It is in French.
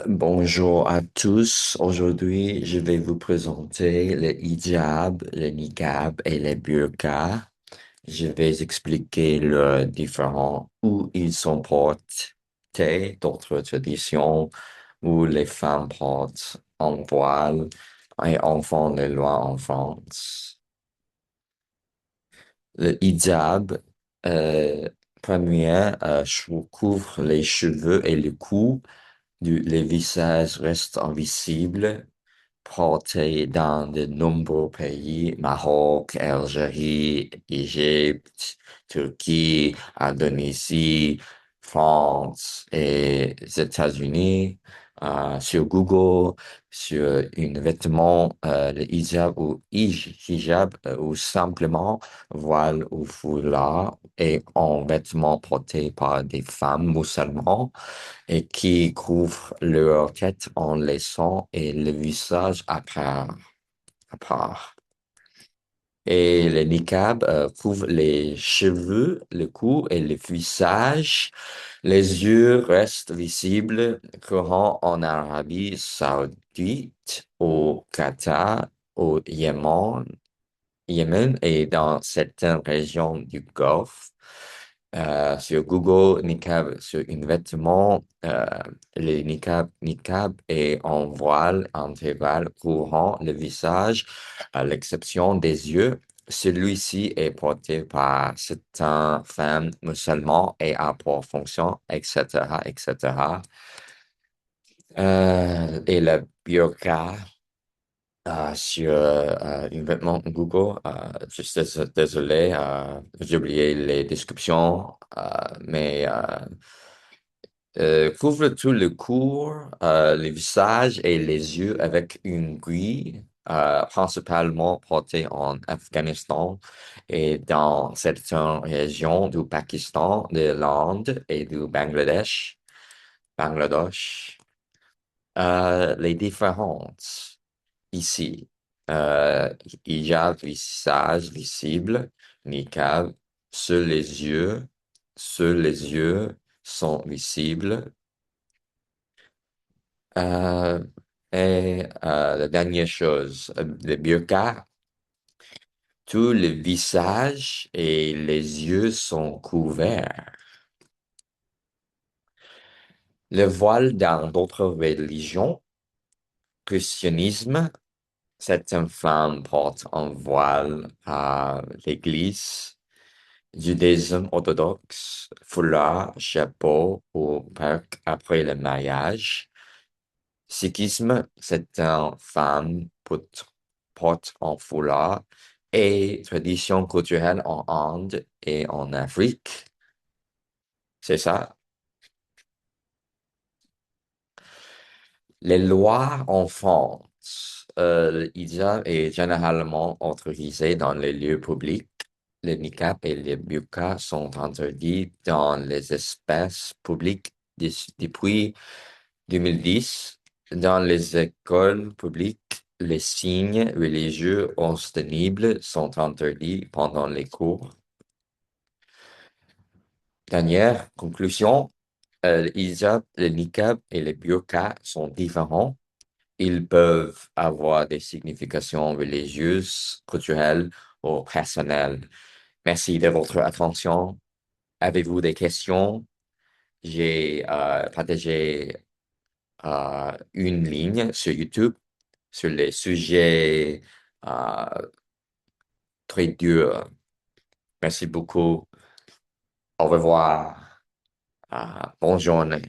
Bonjour à tous. Aujourd'hui, je vais vous présenter le hijab, le niqab et le burqa. Je vais expliquer leurs différents, où ils sont portés, d'autres traditions, où les femmes portent en voile et enfant les lois en France. Le hijab, euh, premier, couvre les cheveux et le cou. Les visages restent invisibles, portés dans de nombreux pays, Maroc, Algérie, Égypte, Turquie, Indonésie, France et les États-Unis. Sur Google, sur un vêtement, le hijab ou hijab, ou simplement voile ou foulard, est un vêtement porté par des femmes musulmanes et qui couvrent leur tête en laissant et le visage à part. Et le niqab couvre les cheveux, le cou et le visage. Les yeux restent visibles courant en Arabie Saoudite, au Qatar, au Yémen et dans certaines régions du Golfe. Sur Google, niqab sur un vêtement, le niqab est en voile intégral couvrant le visage, à l'exception des yeux. Celui-ci est porté par certaines femmes musulmanes et a pour fonction, etc., etc. Et le burqa, sur un vêtement Google. Juste désolé, j'ai oublié les descriptions, mais couvre tout le cou, le visage et les yeux avec une grille, principalement portée en Afghanistan et dans certaines régions du Pakistan, de l'Inde et du Bangladesh. Les différences ici. Euh, hijab, visage visible, niqab, seuls les yeux, seuls les yeux sont visibles. Euh, la dernière chose, le burqa, tout le visage et les yeux sont couverts. Le voile dans d'autres religions, christianisme, certaines femmes portent un voile à l'église. Judaïsme orthodoxe, foulard, chapeau ou perque après le mariage. Sikhisme, certaines femmes portent un foulard. Et tradition culturelle en Inde et en Afrique. C'est ça. Les lois en France. Le hijab est généralement autorisé dans les lieux publics. Le niqab et le burqa sont interdits dans les espaces publics depuis 2010. Dans les écoles publiques, les signes religieux ostensibles sont interdits pendant les cours. Dernière conclusion, le hijab, le niqab et le burqa sont différents. Ils peuvent avoir des significations religieuses, culturelles ou personnelles. Merci de votre attention. Avez-vous des questions? J'ai partagé une ligne sur YouTube sur les sujets euh, très durs. Merci beaucoup. Au revoir. Bonne journée.